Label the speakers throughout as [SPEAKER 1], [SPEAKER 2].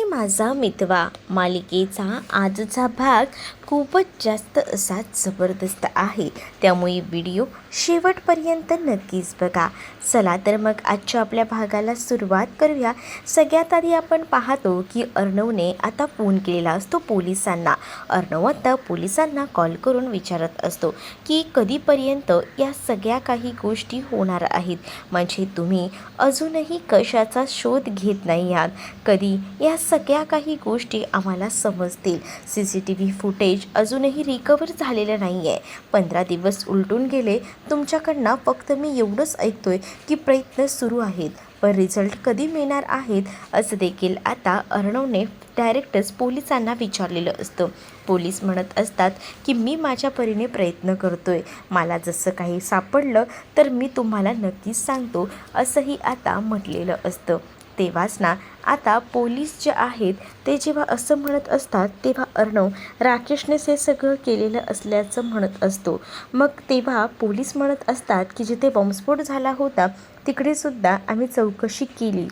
[SPEAKER 1] माझा मितवा मालिकेचा आजचा भाग खूपच जास्त असा जबरदस्त आहे, त्यामुळे व्हिडिओ शेवटपर्यंत नक्कीच बघा. चला तर मग आजच्या आपल्या भागाला सुरुवात करूया. सगळ्यात आधी आपण पाहतो की अर्णवने आता फोन केलेला असतो पोलिसांना. अर्णव आता पोलिसांना कॉल करून विचारत असतो की कधीपर्यंत या सगळ्या काही गोष्टी होणार आहेत, म्हणजे तुम्ही अजूनही कशाचा शोध घेत नाही आहात, कधी या सगळ्या काही गोष्टी आम्हाला समजतील. CCTV फुटेज अजूनही रिकवर झालेलं नाही आहे. 15 दिवस उलटून गेले तुमच्याकडनं. फक्त मी एवढंच ऐकतोय की प्रयत्न सुरू आहेत, पण रिझल्ट कधी मिळणार आहेत असं देखील आता अर्णवने डायरेक्टच पोलिसांना विचारलेलं असतं. पोलीस म्हणत असतात की मी माझ्या परीने प्रयत्न करतोय, मला जसं काही सापडलं तर मी तुम्हाला नक्कीच सांगतो असंही आता म्हटलेलं असतं. तेव्हाच ना आता पोलीस जे आहेत ते जेव्हा असं म्हणत असतात तेव्हा अर्णव राकेशनेच हे सगळं केलेलं असल्याचं म्हणत असतो. मग तेव्हा पोलीस म्हणत असतात की जिथे बॉम्बस्फोट झाला होता तिकडेसुद्धा आम्ही चौकशी केली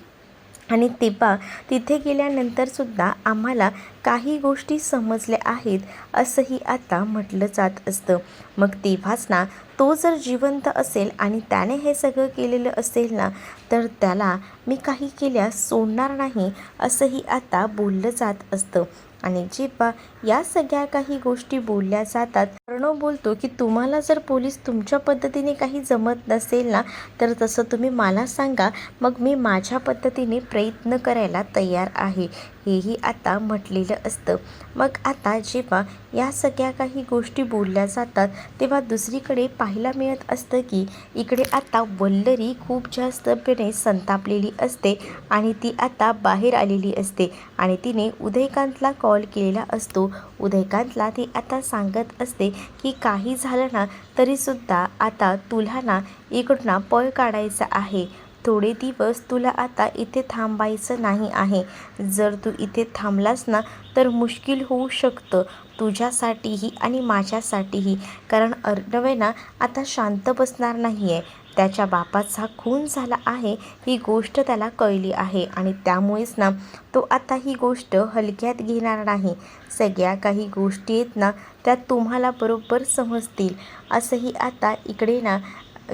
[SPEAKER 1] आणि तेव्हा तिथे गेल्यानंतरसुद्धा आम्हाला काही गोष्टी समजल्या आहेत असंही आता म्हटलं जात असतं. मग तेव्हाच ना तो जर जिवंत असेल आणि त्याने हे सगळं केलेलं असेल ना, तर त्याला मी काही केल्यास सोडणार नाही असंही आता बोललं जात असतं. आणि जेव्हा या सगळ्या काही गोष्टी बोलल्या जातात, अर्णव बोलतो की तुम्हाला जर पोलीस तुमच्या पद्धतीने काही जमत नसेल ना, तर तसं तुम्ही मला सांगा, मग मी माझ्या पद्धतीने प्रयत्न करायला तयार आहे, हेही आता म्हटलेलं असतं. मग आता जेव्हा या सगळ्या काही गोष्टी बोलल्या जातात तेव्हा दुसरीकडे पाहायला मिळत असतं की इकडे आता वल्लरी खूप जास्तपणे संतापलेली असते आणि ती आता बाहेर आलेली असते आणि तिने उदयकांतला कॉल केलेला असतो. उदयकांतला ती आता सांगत असते की काही झालं ना तरीसुद्धा आता तुला ना इकडून पळ काढायचा आहे. थोडे दिवस तुला आता इथे थांबायचं नाही आहे. जर तू इथे थांबलास ना तर मुश्किल होऊ शकतं तुझ्यासाठीही आणि माझ्यासाठीही, कारण अर्णव ना आता शांत बसणार नाही आहे. त्याच्या बापाचा खून झाला आहे ही गोष्ट त्याला कळली आहे आणि त्यामुळेच ना तो आता ही गोष्ट हलक्यात घेणार नाही. सगळ्या काही गोष्टी आहेत ना त्या तुम्हाला बरोबर समजतील असंही आता इकडे ना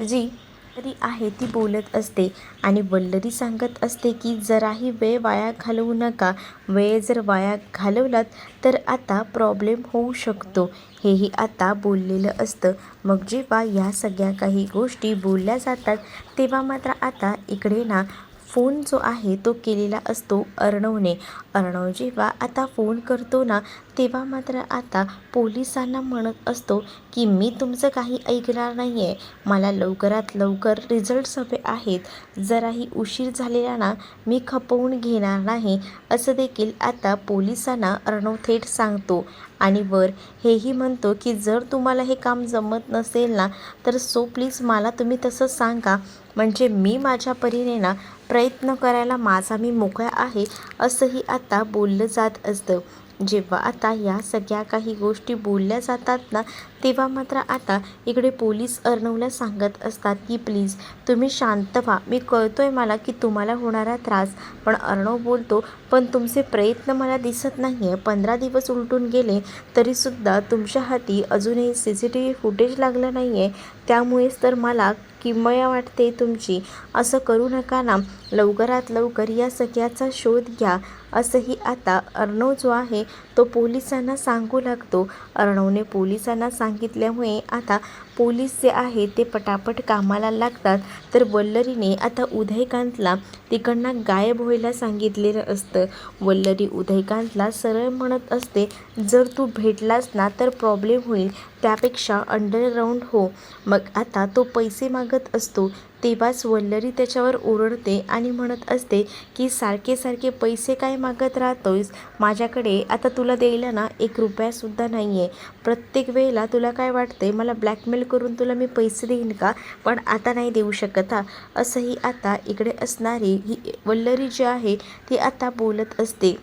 [SPEAKER 1] जी वल्लरी आहे ती बोलत असते आणि वल्लरी सांगत असते की जराही वेळ वाया घालवू नका. वेळ जर वाया घालवलात तर आता प्रॉब्लेम होऊ शकतो, हेही आता बोललेलं असतं. मग जेव्हा या सगळ्या काही गोष्टी बोलल्या जातात तेव्हा मात्र आता इकडे ना फोन जो आहे तो केलेला असतो अर्णवने. अर्णव जेव्हा आता फोन करतो ना तेव्हा मात्र आता पोलिसांना म्हणत असतो की मी तुमचं काही ऐकणार नाही आहे, मला लवकरात लवकर रिझल्ट्स हवे आहेत, जराही उशीर झालेला ना मी खपवून घेणार नाही असं देखील आता पोलिसांना अर्णव थेट सांगतो. आणि वर हेही म्हणतो की जर तुम्हाला हे काम जमत नसेल ना तर प्लीज मला तुम्ही तसं सांगा, म्हणजे मी माझ्या परीने ना प्रयत्न करायला माझा मी मोकळा आहे असंही आता बोललं जात असतं. जेव्हा आता या सगळ्या काही गोष्टी बोलल्या जातात ना तेव्हा मात्र आता इकडे पोलीस अर्णवला सांगत असतात की प्लीज तुम्ही शांत व्हा, मी कळतोय मला की तुम्हाला होणारा त्रास. पण अर्णव बोलतो पण तुमचे प्रयत्न मला दिसत नाही आहे. 15 दिवस उलटून गेले तरीसुद्धा तुमच्या हाती अजूनही CCTV फुटेज लागलं नाही आहे, त्यामुळेच तर मला किमया वाटते तुमची. असं करू नका ना, लवकरात लवकर या सगळ्याचा शोध घ्या असंही आता अर्णव जो आहे तो पोलिसांना सांगू लागतो. अर्णवने पोलिसांना सांगितल्यामुळे आता पोलीस जे आहे ते पटापट कामाला लागतात. तर वल्लरीने आता उदयकांतला तिकडनं गायब व्हायला सांगितलेलं असतं. वल्लरी उदयकांतला सरळ म्हणत असते जर तू भेटलास ना तर प्रॉब्लेम होईल, त्यापेक्षा अंडरग्राऊंड हो. मग आता तो पैसे मागत असतो तेव्हाच वल्लरी त्याच्यावर ओरडते आणि म्हणत असते की सारखे सारखे पैसे काय मागत राहतोयस, माझ्याकडे आता तुला द्यायला ना 1 रुपयासुद्धा नाही आहे. प्रत्येक वेळेला तुला काय वाटते मला ब्लॅकमेल करून तुला मी पैसे देईन का, पण आता नाही देऊ शकत हा, असंही आता इकडे असणारी ही वल्लरी जी आहे ती आता बोलत असते.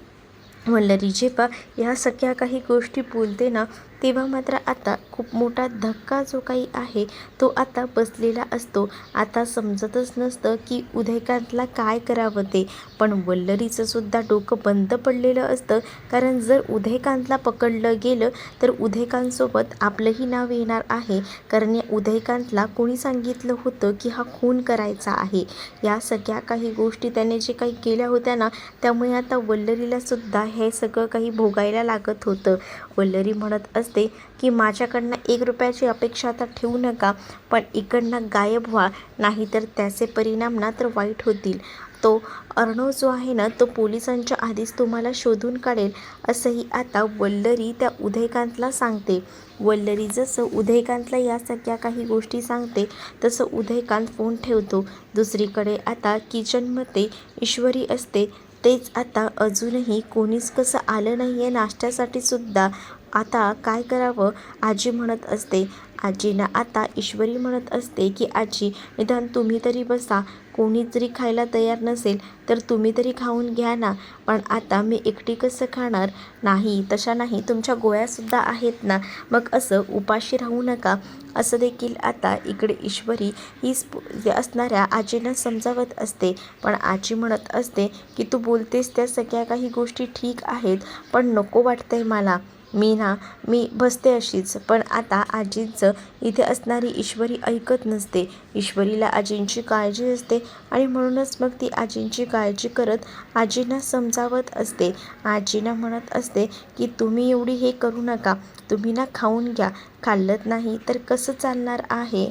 [SPEAKER 1] वल्लरी जेव्हा ह्या सगळ्या काही गोष्टी बोलते ना तेव्हा मात्र आता खूप मोठा धक्का जो काही आहे तो आता बसलेला असतो. आता समजतच नसतं की उदयकांतला काय करावं ते. पण वल्लरीचं सुद्धा डोकं बंद पडलेलं असतं, कारण जर उदयकांतला पकडलं गेलं तर उदयकांतसोबत आपलंही नाव येणार आहे. कारण या उदयकांतला कोणी सांगितलं होतं की हा खून करायचा आहे. या सगळ्या काही गोष्टी त्याने जे काही केल्या होत्या ना, त्यामुळे आता वल्लरीला सुद्धा हे सगळं काही भोगायला लागत होतं. वल्लरी म्हणत असते की माझ्याकडनं 1 रुपयाची अपेक्षा आता ठेवू नका, पण इकडनं गायब व्हा, नाहीतर त्याचे परिणाम ना तर वाईट होतील. तो अर्णव जो आहे ना तो पोलिसांच्या आधीच तुम्हाला शोधून काढेल, असंही आता वल्लरी त्या उदयकांतला सांगते. वल्लरी जसं उदयकांतला या सगळ्या काही गोष्टी सांगते तसं उदयकांत फोन ठेवतो. दुसरीकडे आता किचनमध्ये ईश्वरी असते. तेच आता अजूनही कोणीच कसं आलं नाही आहे नाश्त्यासाठी सुद्धा. आता काय करावं आजी म्हणत असते. आजीना आता ईश्वरी म्हणत असते की आजी, निदान तुम्ही तरी बसा, कोणी जरी खायला तयार नसेल तर तुम्ही तरी खाऊन घ्या ना. पण आता मी एकटी कसं खाणार? नाही तशा नाही, तुमच्या गोळ्यासुद्धा आहेत ना, मग असं उपाशी राहू नका, असं देखील आता इकडे ईश्वरी ही असणाऱ्या आजींना समजावत असते. पण आजी म्हणत असते की तू बोलतेस त्या सगळ्या काही गोष्टी ठीक आहेत, पण नको वाटतंय मला. मी बसते अशीच. पण आता आजींचं इथे असणारी ईश्वरी ऐकत नसते. ईश्वरीला आजींची काळजी असते आणि म्हणूनच मग ती आजींची काळजी करत आजींना समजावत असते. आजींना म्हणत असते की तुम्ही एवढी हे करू नका, तुम्ही ना खाऊन घ्या, खाल्लत नाही तर कसं चालणार आहे.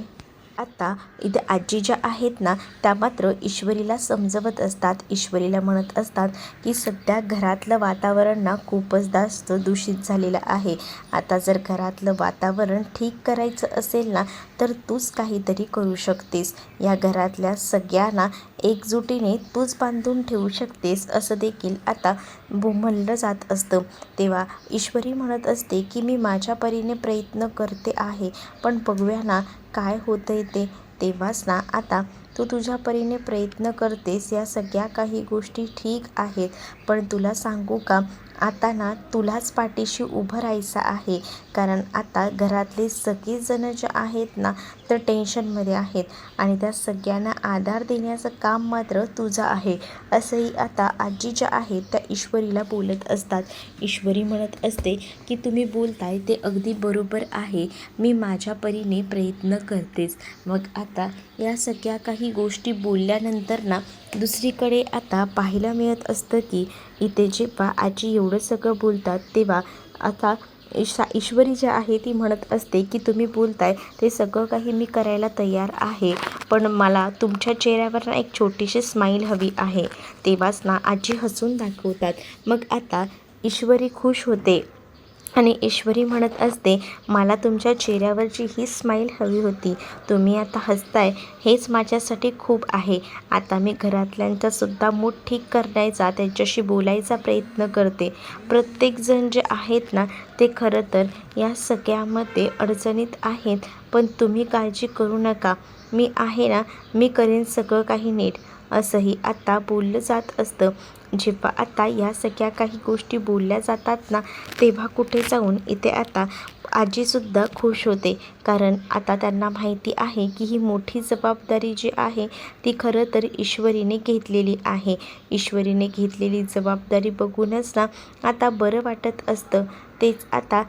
[SPEAKER 1] आता इथे आजी ज्या आहेत ना त्या मात्र ईश्वरीला समजवत असतात. ईश्वरीला म्हणत असतात की सध्या घरातलं वातावरण ना खूपच जास्त दूषित झालेलं आहे. आता जर घरातलं वातावरण ठीक करायचं असेल ना तर तूच काहीतरी करू शकतेस. या घरातल्या सगळ्यांना एकजुटीने तूच बांधून ठेवू शकतेस, असं देखील आता म्हणलं जात असतं. तेव्हा ईश्वरी म्हणत असते की मी माझ्या परीने प्रयत्न करते आहे, पण बघूया ना काय होतंय ते. तेव्हाच ना आता तू तुझ्या परीने प्रयत्न करतेस, या सगळ्या काही गोष्टी ठीक आहेत, पण तुला सांगू का, आता ना तुलाच पाठीशी उभं राहायचं आहे. कारण आता घरातले सगळेजण जे आहेत ना तर टेन्शनमध्ये आहेत आणि त्या सगळ्यांना आधार देण्याचं काम मात्र तुझं आहे, असंही आता आजी ज्या आहेत त्या ईश्वरीला बोलत असतात. ईश्वरी म्हणत असते की तुम्ही बोलताय ते अगदी बरोबर आहे, मी माझ्या परीने प्रयत्न करतेच. मग आता या सगळ्या काही गोष्टी बोलल्यानंतर ना दुसरीकडे आता पाहायला मिळत असतं की इथे जेव्हा आजी एवढं सगळं बोलतात तेव्हा आता ईश्वरी जी आहे ती म्हणत असते की तुम्ही बोलताय ते सगळं काही मी करायला तयार आहे, पण मला तुमच्या चेहऱ्यावर ना एक छोटीशी स्माईल हवी आहे. तेव्हाच ना आजी हसून दाखवतात. मग आता ईश्वरी खुश होते आणि ईश्वरी म्हणत असते मला तुमच्या चेहऱ्यावरची ही स्माईल हवी होती, तुम्ही आता हसताय हेच माझ्यासाठी खूप आहे. आता मी घरातल्यांचा सुद्धा मूड ठीक करण्याचा, त्यांच्याशी बोलायचा प्रयत्न करते. प्रत्येकजण जे आहेत ना ते खरं तर या सगळ्यामध्ये अडचणीत आहेत, पण तुम्ही काळजी करू नका, मी आहे ना, मी करेन सगळं काही नीट, असंही आता बोललं जात असतं. जेव्हा आता या सगळ्या काही गोष्टी बोलल्या जातात ना तेव्हा कुठे जाऊन इथे आता आजीसुद्धा खुश होते. कारण आता त्यांना माहिती आहे की ही मोठी जबाबदारी जी आहे ती खरं तर ईश्वरीने घेतलेली आहे. ईश्वरीने घेतलेली जबाबदारी बघूनच ना आता बरं वाटत असतं. तेच आता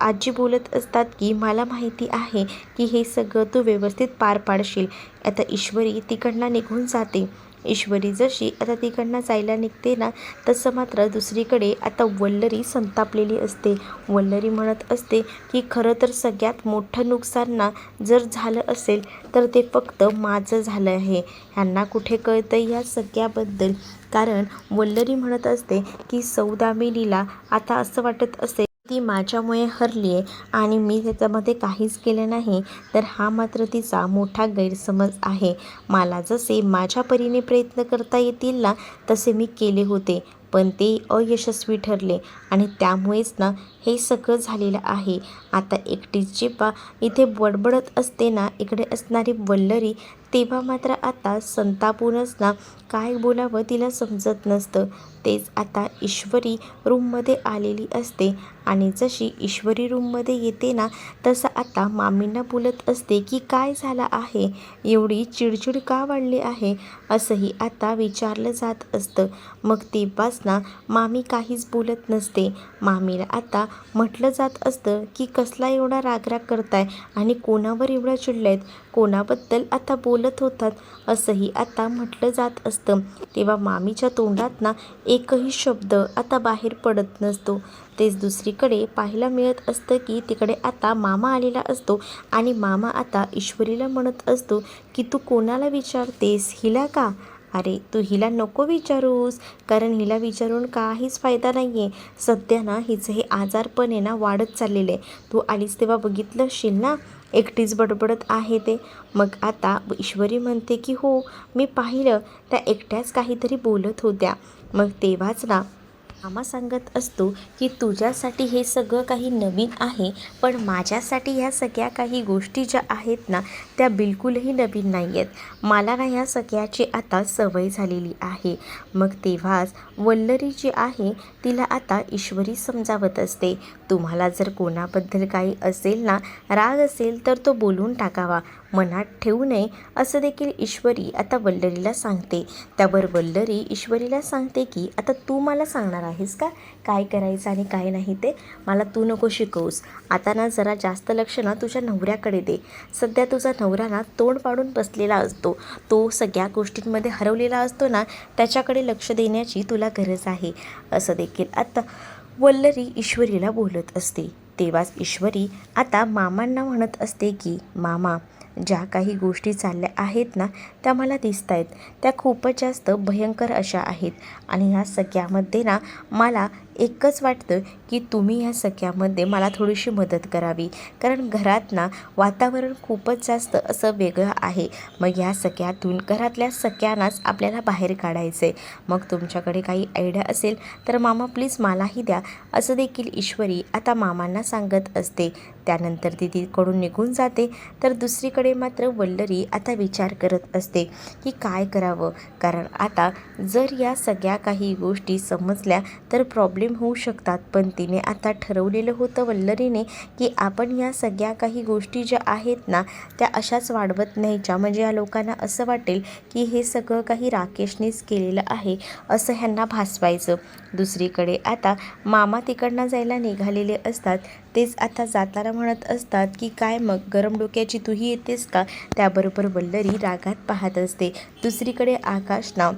[SPEAKER 1] आजी बोलत असतात की मला माहिती आहे की हे सगळं तू व्यवस्थित पार पाडशील. आता ईश्वरी तिकडनं निघून जाते. ईश्वरी जशी आता तिकडनं जायला निघते ना तसं मात्र दुसरीकडे आता वल्लरी संतापलेली असते. वल्लरी म्हणत असते की खरं तर सगळ्यात मोठं नुकसान ना जर झालं असेल तर ते फक्त माझं झालं आहे. ह्यांना कुठे कळतं या सगळ्याबद्दल. कारण वल्लरी म्हणत असते की सौदामिनीला आता असं वाटत असेल ती माझ्यामुळे हरली आहे आणि मी त्याच्यामध्ये काहीच केलं नाही, तर हा मात्र तिचा मोठा गैरसमज आहे. मला जसे माझ्या परीने प्रयत्न करता येतील ना तसे मी केले होते, पण ते अयशस्वी ठरले आणि त्यामुळेच ना हे सगळं झालेलं आहे. आता एकटीच जेव्हा इथे बडबडत असते ना इकडे असणारी वल्लरी तेव्हा मात्र आता संतापूनच ना काय बोलावं तिला समजत नसतं. तेच आता ईश्वरी रूममध्ये आलेली असते आणि जशी ईश्वरी रूममध्ये येते ना तसं आता मामींना बोलत असते की काय झालं आहे, एवढी चिडचिड का वाढली आहे, असंही आता विचारलं जात असतं. मग तेव्हाच ना मामी काहीच बोलत नसते. मामीला आता म्हटलं जात असतं की कसला एवढा रागराग करताय आणि कोणावर एवढ्या चिडल्यात, कोणाबद्दल आता बोलत होतात, असंही आता म्हटलं जात असतं. तेव्हा मामीच्या तोंडात ना एकही शब्द आता बाहेर पडत नसतो. तेच दुसरीकडे पाहायला मिळत असतं की तिकडे आता मामा आलेला असतो आणि मामा आता ईश्वरीला म्हणत असतो की तू कोणाला विचारतेस, हिला का? अरे तू हिला नको विचारूस, कारण हिला विचारून काहीच फायदा नाही आहे. सध्या ना हिचं हे आजारपण आहे ना वाढत चाललेलं आहे. तू आलीस तेव्हा बघितलं असशील ना, एकटीच बडबडत आहे ते. मग आता ईश्वरी म्हणते की हो मी पाहिलं, त्या एकट्याच काहीतरी बोलत होत्या. मग तेव्हाच ना मामा सांगत असतो की तुझ्यासाठी हे सगळं काही नवीन आहे, पण माझ्यासाठी ह्या सगळ्या काही गोष्टी ज्या आहेत ना त्या बिलकुलही नवीन नाही आहेत. मला ना ह्या सगळ्याची आता सवय झालेली आहे. मग तेव्हाच वल्लरी जी आहे तिला आता ईश्वरी समजावत असते, तुम्हाला जर कोणाबद्दल काही असेल ना, राग असेल तर तो बोलून टाकावा, मनात ठेवू नये, असं देखील ईश्वरी आता वल्लरीला सांगते. त्यावर वल्लरी ईश्वरीला सांगते की आता तू मला सांगणार आहेस का काय करायचं आणि काय नाही ते, मला तू नको शिकवूस. आता ना जरा जास्त लक्ष ना तुझ्या नवऱ्याकडे दे. सध्या तुझा नवरा ना तोंड पाडून बसलेला असतो, तो सगळ्या गोष्टींमध्ये हरवलेला असतो ना, त्याच्याकडे लक्ष देण्याची तुला गरज आहे, असं देखील आता वल्लरी ईश्वरीला बोलत असते. तेव्हाच ईश्वरी आता मामांना म्हणत असते की मामा, ज्या काही गोष्टी चालल्या आहेत ना त्या मला दिसत आहेत, त्या खूपच जास्त भयंकर अशा आहेत आणि ह्या सगळ्यामध्ये ना मला एकच वाटतं की तुम्ही ह्या सगळ्यामध्ये मला थोडीशी मदत करावी, कारण घरात ना वातावरण खूपच जास्त असं वेगळं आहे. मग ह्या सगळ्यातून घरातल्या सगळ्यांनाच आपल्याला बाहेर काढायचं आहे. मग तुमच्याकडे काही आयडिया असेल तर मामा प्लीज मलाही द्या, असं देखील ईश्वरी आता मामांना सांगत असते. त्यानंतर ती तिकडून निघून जाते. तर दुसरीकडे मात्र वल्लरी आता विचार करत असते की काय करावं, कारण आता जर या सगळ्या काही गोष्टी समजल्या तर प्रॉब्लेम होऊ शकतात. पण तिने आता ठरवलेलं होतं वल्लरीने की आपण या सगळ्या काही गोष्टी ज्या आहेत ना त्या अशाच वाढवत न्यायच्या, म्हणजे या लोकांना असं वाटेल की हे सगळं काही राकेशनेच केलेलं आहे असं ह्यांना भासवायचं. दुसरीकडे आता मामा तिकडनं जायला निघालेले असतात. तेच आता जाताना म्हणत असतात की काय मग गरम डोक्याची तूही येतेस का? त्याबरोबर वल्लरी रागात पाहत असते. दुसरीकडे आकाश ना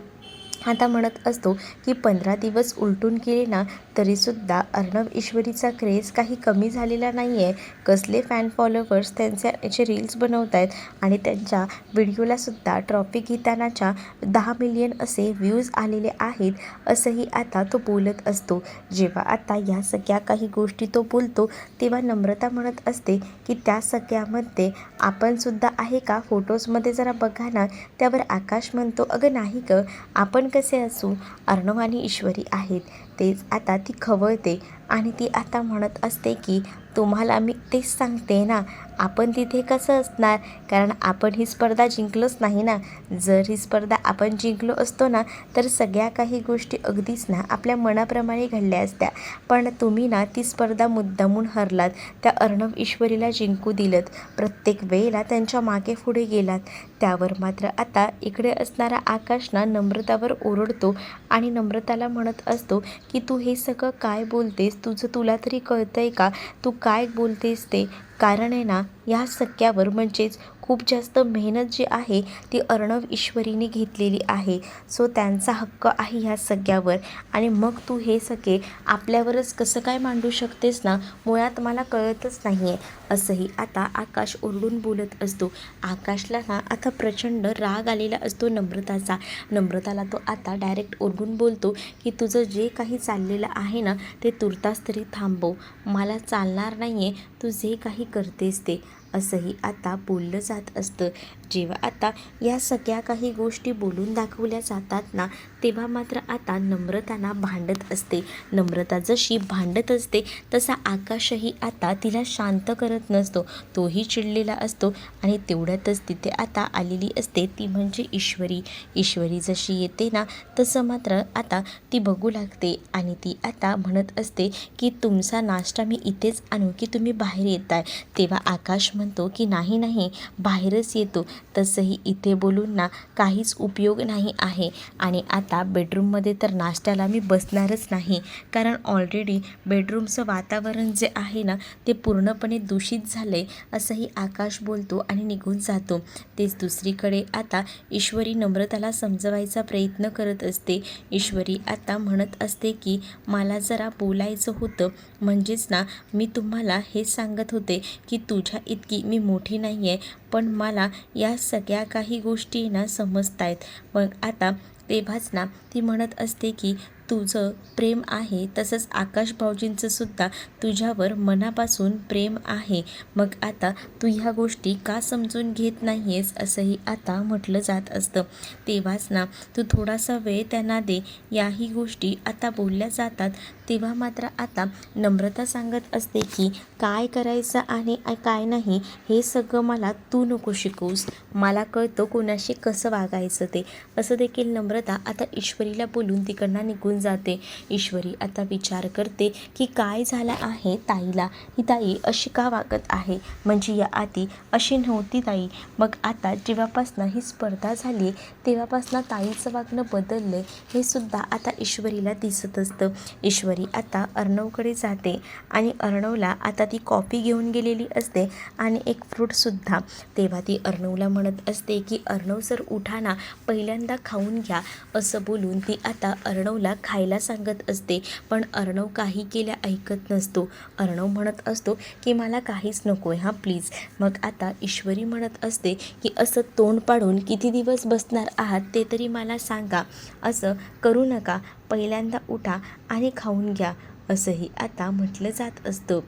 [SPEAKER 1] आता म्हणत असतो की 15 दिवस उलटून गेले ना तरीसुद्धा अर्णव ईश्वरीचा क्रेज काही कमी झालेला नाही आहे. कसले फॅन फॉलोवर्स त्यांचे रील्स बनवत आहेत आणि त्यांच्या व्हिडिओलासुद्धा ट्रॉफी घेतानाच्या 10 मिलियन असे व्ह्यूज आलेले आहेत, असंही आता तो बोलत असतो. जेव्हा आता या सगळ्या काही गोष्टी तो बोलतो तेव्हा नम्रता म्हणत असते की त्या सगळ्यामध्ये आपणसुद्धा आहे का, फोटोजमध्ये जरा बघा ना. त्यावर आकाश म्हणतो अगं नाही गं, आपण कसे असू, अर्णव आणि ईश्वरी आहेत. तेच आता ती खवळते आणि ती आता म्हणत असते की तुम्हाला मी तेच सांगते ना, आपण तिथे कसं असणार, कारण आपण ही स्पर्धा जिंकलोच नाही ना. जर ही स्पर्धा आपण जिंकलो असतो ना तर सगळ्या काही गोष्टी अगदीच ना आपल्या मनाप्रमाणे घडल्या असत्या. पण तुम्ही ना ती स्पर्धा मुद्दामून हरलात, त्या अर्णव ईश्वरीला जिंकू दिलत, प्रत्येक वेळेला त्यांच्या मागे पुढे गेलात. त्यावर मात्र आता इकडे असणारा आकाश ना नम्रतावर ओरडतो आणि नम्रताला म्हणत असतो की तू हे सगळं काय बोलतेस, तुला तरी कळतंय का, तू काय बोलतेस ते, कारण आहे ना ह्या सगळ्यावर म्हणजेच खूप जास्त मेहनत जी आहे ती अर्णव ईश्वरीने घेतलेली आहे. सो त्यांचा हक्क आहे ह्या सगळ्यावर आणि मग तू हे सगळे आपल्यावरच कसं काय मांडू शकतेस ना, मुळात मला कळतच नाही आहे, असंही आता आकाश ओरडून बोलत असतो. आकाशला ना आता प्रचंड राग आलेला असतो नम्रताचा. नम्रताला तो आता डायरेक्ट ओरडून बोलतो की तुझं जे काही चाललेलं आहे ना ते तुर्तास तरी थांबव, मला चालणार नाही आहे तू जे काही करतेस ते, असंही आता बोललं जात असतं. जेव्हा आता या सगळ्या काही गोष्टी बोलून दाखवल्या जातात ना, तेव्हा मात्र आता नम्रताना भांडत असते. नम्रता जशी भांडत असते तसा आकाशही आता तिला शांत करत नसतो. तोही चिडलेला असतो आणि तेवढ्यातच तिथे आता आलेली असते ती म्हणजे ईश्वरी. ईश्वरी जशी येते ना तसं मात्र आता ती बघू लागते आणि ती आता म्हणत असते की तुमचा नाश्ता मी इथेच आणू की तुम्ही बाहेर येताय. तेव्हा आकाश म्हणतो की नाही नाही, बाहेरच येतो. तसंही इथे बोलून ना काहीच उपयोग नाही आहे आणि आता बेडरूममध्ये तर नाश्त्याला मी बसणारच नाही, कारण ऑलरेडी बेडरूमचं वातावरण जे आहे ना ते पूर्णपणे दूषित झालं आहे, असंही आकाश बोलतो आणि निघून जातो. तेच दुसरीकडे आता ईश्वरी नम्रताला समजवायचा प्रयत्न करत असते. ईश्वरी आता म्हणत असते की मला जरा बोलायचं होतं, म्हणजेच ना मी तुम्हाला हे सांगत होते की तुझ्या इतकी मी मोठी नाही आहे, पण मला या सगळ्या काही गोष्टी ना समजत आहेत. मग आता तेव्हाच ना ती म्हणत असते की तुझं प्रेम आहे, तसंच आकाश भाऊजींचं सुद्धा तुझ्यावर मनापासून प्रेम आहे. मग आता तू ह्या गोष्टी का समजून घेत नाही आहेस, असंही आता म्हटलं जात असतं. तेव्हाच ना तू थोडासा वेळ त्यांना दे, याही गोष्टी आता बोलल्या जातात. तेव्हा मात्र आता नम्रता सांगत असते की काय करायचं आणि काय नाही हे सगळं मला तू नको शिकवूस, मला कळतं कोणाशी कसं वागायचं ते, असं देखील नम्रता आता ईश्वरीला बोलून तिकडनं निघून जाते. ईश्वरी आता विचार करते की काय झालं आहे ताईला, ही ताई अशी का वागत आहे, म्हणजे या आधी अशी नव्हती ताई. मग आता जेव्हापासनं ही स्पर्धा झाली तेव्हापासनं ताईचं वागणं बदललं आहे हे सुद्धा आता ईश्वरीला दिसत असतं. ईश्वरी आता अर्णवकडे जाते आणि अर्णवला आता ती कॉफी घेऊन गेलेली असते आणि एक फ्रूटसुद्धा. तेव्हा ती अर्णवला म्हणत असते की अर्णव सर उठा ना, पहिल्यांदा खाऊन घ्या, असं बोलून ती आता अर्णवला खायला सांगत असते. पण अर्णव काही केल्या ऐकत नसतो. अर्णव म्हणत असतो की मला काहीच नको आहे हां प्लीज. मग आता ईश्वरी म्हणत असते की असं तोंड पाडून किती दिवस बसणार आहात ते तरी मला सांगा, असं करू नका, पहिल्यांदा उठा आणि खाऊन घ्या, असंही आता म्हटलं जात असतं.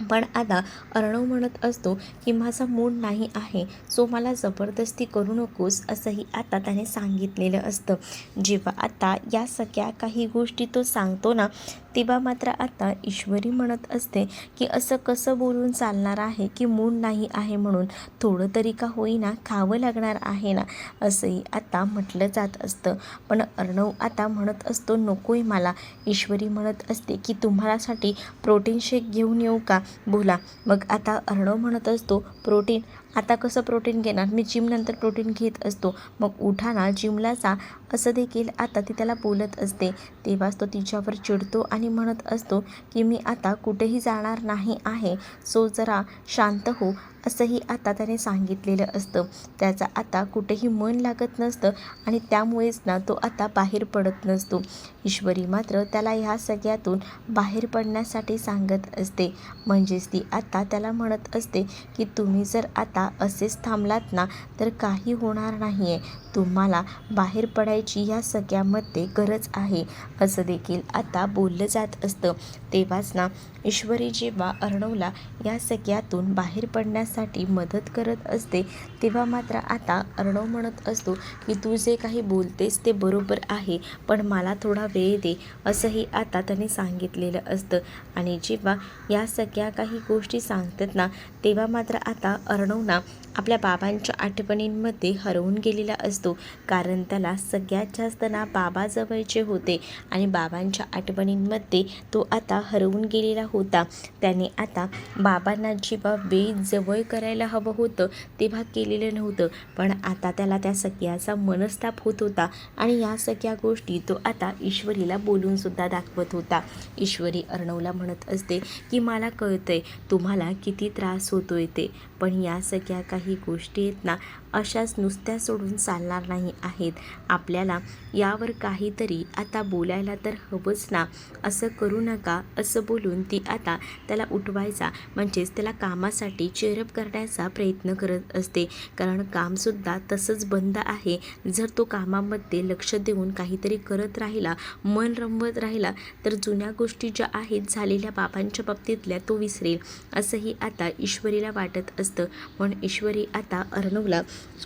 [SPEAKER 1] पण आता अर्णव म्हणत असतो की माझा मूड नाही आहे, सो मला जबरदस्ती करू नकोस, असंही आता त्याने सांगितलेलं असतं. जेव्हा आता या सगळ्या काही गोष्टी तो सांगतो ना तेव्हा मात्र आता ईश्वरी म्हणत असते की असं कसं बोलून चालणार आहे की मूड नाही आहे म्हणून, थोडं तरी का होईना खावं लागणार आहे ना, असंही आता म्हटलं जात असतं. पण अर्णव आता म्हणत असतो नकोय मला. ईश्वरी म्हणत असते की तुम्हालासाठी प्रोटीन शेक घेऊन येऊ का, बोला. मग आता अर्णव म्हणत असतो प्रोटीन, आता कसं प्रोटीन घेणार, मी जिमनंतर प्रोटीन घेत असतो, मग उठा ना जिमला जा, असं देखील आता ती त्याला बोलत असते. तेव्हाच तो तिच्यावर चिडतो आणि म्हणत असतो की मी आता कुठेही जाणार नाही आहे, सो जरा शांत हो, असंही आता त्याने सांगितलेलं असतं. त्याचा आता कुठेही मन लागत नसतं आणि त्यामुळेच ना तो आता बाहेर पडत नसतो. ईश्वरी मात्र त्याला ह्या सगळ्यातून बाहेर पडण्यासाठी सांगत असते. म्हणजेच ती आता त्याला म्हणत असते की तुम्ही जर आता असेच थांबलात ना तर काही होणार नाही आहे, तुम्हाला बाहेर पडायची या सगळ्यामध्ये गरज आहे, असं देखील आता बोललं जात असतं. तेव्हाच ना ईश्वरी जेव्हा अर्णवला या सगळ्यातून बाहेर पडण्यासाठी मदत करत असते तेव्हा मात्र आता अर्णव म्हणत असतो की तू जे काही बोलतेस ते बरोबर आहे, पण मला थोडा वेळ दे, असंही आता त्याने सांगितलेलं असतं. आणि जेव्हा या सगळ्या काही गोष्टी सांगतात ना तेव्हा मात्र आता अर्णव ना आपल्या बाबांच्या आठवणींमध्ये हरवून गेलेला असतो, कारण त्याला सगळ्यात जास्त ना बाबा जवळचे होते आणि बाबांच्या आठवणींमध्ये तो आता हरवून गेलेला होता. त्याने आता बाबांना जेव्हा वेळ जवळ करायला हवं होतं तेव्हा केलेलं नव्हतं, पण आता त्याला त्या सगळ्याचा मनस्ताप होत होता आणि या सगळ्या गोष्टी तो आता ईश्वरीला बोलूनसुद्धा दाखवत होता. ईश्वरी अर्णवला म्हणत असते की मला कळतंय तुम्हाला किती त्रास होतोय ते, पण या सगळ्या काही गोष्टी आहेत ना अशाच नुसत्या सोडून चालणार नाही आहेत, आपल्याला यावर काहीतरी आता बोलायला तर हवंच ना, असं करू नका, असं बोलून ती आता त्याला उठवायचा म्हणजेच त्याला कामासाठी चेअरअप करण्याचा प्रयत्न करत असते. कारण कामसुद्धा तसंच बंद आहे, जर तो कामामध्ये लक्ष देऊन काहीतरी करत राहिला, मन रमवत राहिला तर जुन्या गोष्टी ज्या आहेत झालेल्या बाबांच्या बाबतीतल्या तो विसरेल, असंही आता ईश्वरीला वाटत असतं. असतं. पण ईश्वरी आता अर्णवला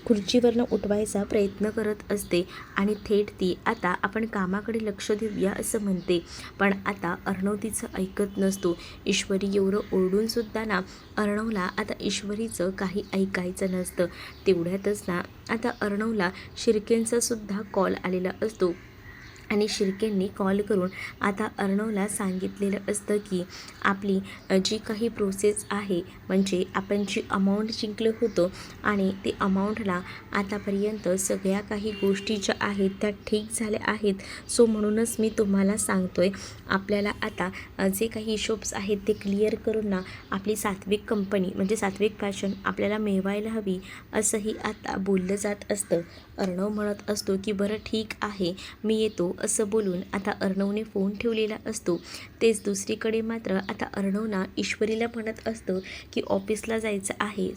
[SPEAKER 1] खुर्चीवरनं उठवायचा प्रयत्न करत असते आणि थेट ती आता आपण कामाकडे लक्ष देऊया असं म्हणते. पण आता अर्णव तिचं ऐकत नसतो. ईश्वरी एवढं ओरडूनसुद्धा ना अर्णवला आता ईश्वरीचं काही ऐकायचं नसतं. तेवढ्यातच ना आता अर्णवला शिर्केंचा सुद्धा कॉल आलेला असतो आणि शिर्केंनी कॉल करून आता अर्णवला सांगितलेलं असतं की आपली जी काही प्रोसेस आहे, म्हणजे आपण जी अमाऊंट जिंकलं होतं आणि ते अमाऊंटला आतापर्यंत सगळ्या काही गोष्टी ज्या आहेत त्या ठीक झाल्या आहेत. सो म्हणूनच मी तुम्हाला सांगतो आहे, आपल्याला आता जे काही हिशोब्स आहेत ते क्लिअर करून ना आपली सात्विक कंपनी म्हणजे सात्विक फॅशन आपल्याला मिळवायला हवी असंही आता बोललं जात असतं. अर्णव म्हणत असतो की बरं ठीक आहे, मी येतो असं बोलून आता अर्णवने फोन ठेवलेला असतो. तेच दुसरीकडे मात्र आता अर्णवना ईश्वरीला म्हणत असतं की ऑफिसला जायचं आहे,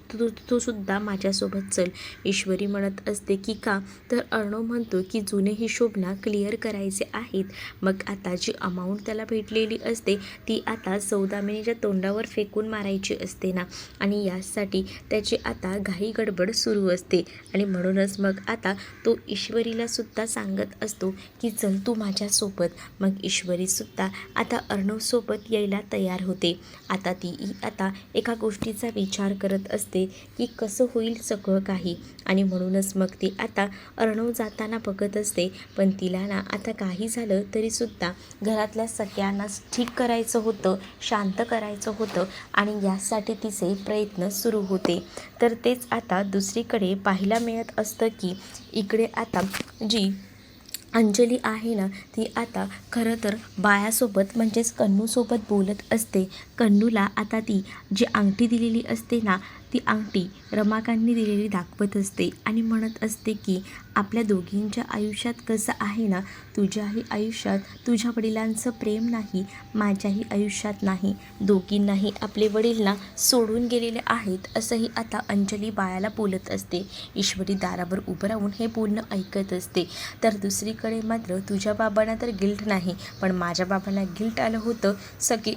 [SPEAKER 1] तू सुद्धा माझ्यासोबत चल. ईश्वरी म्हणत असते की का, तर अर्णव म्हणतो की जुने हिशोब ना क्लिअर करायचे आहेत. मग आता जी अमाऊंट त्याला भेटलेली असते ती आता सौदामिनीच्या तोंडावर फेकून मारायची असते ना, आणि यासाठी त्याची आता घाई गडबड सुरू असते. आणि म्हणूनच मग आता तो ईश्वरीला सुद्धा सांगत असतो की चल तू माझ्यासोबत. मग ईश्वरीसुद्धा आता अर्णवसोबत यायला तयार होते. आता ती आता एका गोष्टीचा विचार करत असते की कसं होईल सगळं काही, आणि म्हणूनच मग ती आता अर्णव जाताना बघत असते. पण तिला ना आता काही झालं तरीसुद्धा घरातल्या सगळ्यांनाच ठीक करायचं होतं, शांत करायचं होतं, आणि यासाठी तिचे प्रयत्न सुरू होते. तर तेच आता दुसरीकडे पाहायला मिळत असतं की इकडे आता जी अंजली आहे ना ती आता खरं तर बायासोबत म्हणजेच कन्नूसोबत बोलत असते. कन्नूला आता ती जी अंगठी दिलेली असते ना ती अंगठी रमाकांतनी दिलेली दाखवत असते आणि म्हणत असते की आपल्या दोघींच्या आयुष्यात कसं आहे ना, तुझ्याही आयुष्यात तुझ्या वडिलांचं प्रेम नाही, माझ्याही आयुष्यात नाही, दोघींनाही आपले वडील ना सोडून गेलेले आहेत असंही आता अंजली बायाला बोलत असते. ईश्वरी दारावर उभं राहून हे बोलणं ऐकत असते. तर दुसरीकडे मात्र तुझ्या बाबांना तर गिल्ट नाही, पण माझ्या बाबांना गिल्ट आलं होतं. सगळे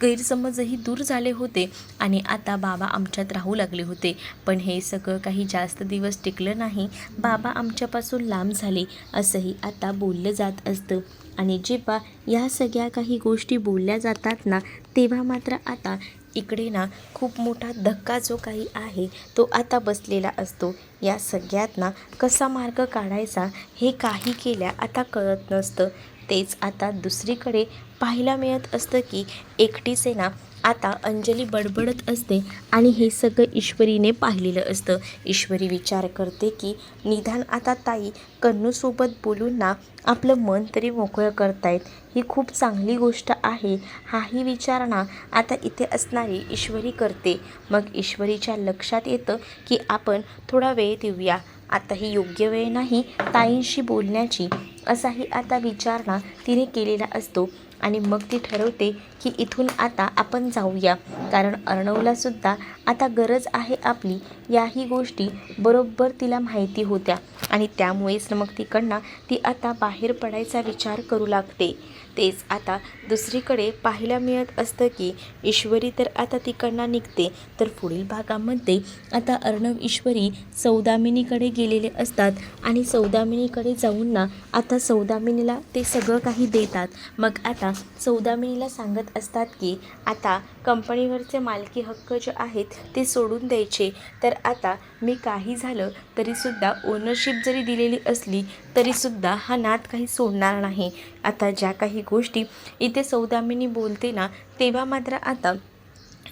[SPEAKER 1] गैरसमजही दूर झाले होते आणि आता बाबा आमच्यात राहू लागले होते. पण हे सगळं काही जास्त दिवस टिकलं नाही, बाबा आमच्यापासून लांब झाले असंही आता बोललं जात असतं. आणि जेव्हा या सगळ्या काही गोष्टी बोलल्या जातात ना तेव्हा मात्र आता इकडे ना खूप मोठा धक्का जो काही आहे तो आता बसलेला असतो. या सगळ्यात ना कसा मार्ग काढायचा हे काही केल्या आता कळत नसतं. तेच आता दुसरीकडे पाहायला मिळत असतं की एकटीच ना आता अंजली बडबडत असते आणि हे सगळं ईश्वरीने पाहिलेलं असतं. ईश्वरी विचार करते की निदान आता ताई कन्नूसोबत बोलून ना आपलं मन तरी मोकळं करतायत, ही खूप चांगली गोष्ट आहे. हाही विचार ना आता इथे असणारी ईश्वरी करते. मग ईश्वरीच्या लक्षात येतं की आपण थोडा वेळ देऊया, आता ही योग्य वेळ नाही ताईंशी बोलण्याची, असाही आता विचार ना तिने केलेला असतो. आणि मग ती ठरवते की इथून आता आपण जाऊया, कारण अर्णवलासुद्धा आता गरज आहे आपली, याही गोष्टी बरोबर तिला माहिती होत्या. आणि त्यामुळेच मग तिकडनं ती आता बाहेर पडायचा विचार करू लागते. तेच आता दुसरीकडे पाहायला मिळत असतं की ईश्वरी तर आता तिकडनं निघते. तर पुढील भागामध्ये आता अर्णव ईश्वरी सौदामिनीकडे गेलेले असतात आणि सौदामिनीकडे जाऊन ना आता सौदामिनीला ते सगळं काही देतात. मग आता सौदामिनीला सांगत असतात की आता कंपनीवरचे मालकी हक्क जे आहेत ते सोडून द्यायचे. तर आता मी काही झालं तरीसुद्धा ओनरशिप जरी दिलेली असली तरीसुद्धा हा नाद काही सोडणार नाही. आता ज्या काही गोष्टी इथे सौदामिनी बोलते ना तेव्हा मात्र आता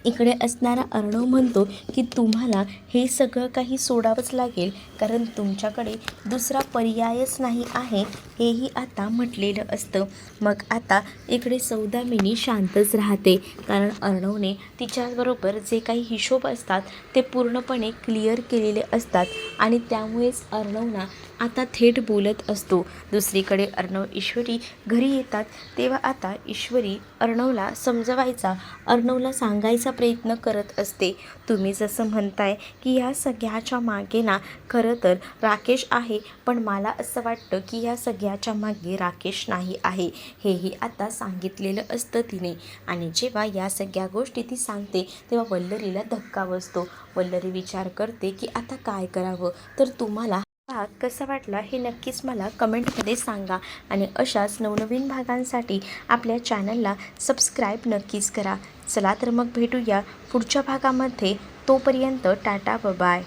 [SPEAKER 1] इकडे असणारा अर्णव म्हणतो की तुम्हाला हे सगळं काही सोडावंच लागेल, कारण तुमच्याकडे दुसरा पर्यायच नाही आहे, हेही आता म्हटलेलं असतं. मग आता इकडे सौदामिनी शांतच राहते, कारण अर्णवने तिच्याबरोबर जे काही हिशोब असतात ते पूर्णपणे क्लिअर केलेले असतात आणि त्यामुळेच अर्णवना आता थेट बोलत असतो. दुसरीकडे अर्णव ईश्वरी घरी येतात तेव्हा आता ईश्वरी अर्णवला अर्णवला सांगायचा प्रयत्न करत असते. तुम्ही जसं म्हणताय की ह्या सगळ्याच्या मागे ना खरं तर राकेश आहे, पण मला असं वाटतं की ह्या सगळ्याच्या मागे राकेश नाही आहे, हेही आता सांगितलेलं असतं तिने. आणि जेव्हा या सगळ्या गोष्टी ती सांगते तेव्हा वल्लरीला धक्का बसतो. वल्लरी विचार करते की आता काय करावं. तर तुम्हाला भाग कसा वाटला हे नक्कीच मला कमेंटमध्ये सांगा आणि अशाच नवनवीन भागांसाठी आपल्या चॅनलला सबस्क्राईब नक्कीच करा. चला तर मग भेटूया पुढच्या भागामध्ये. तोपर्यंत टाटा बाय.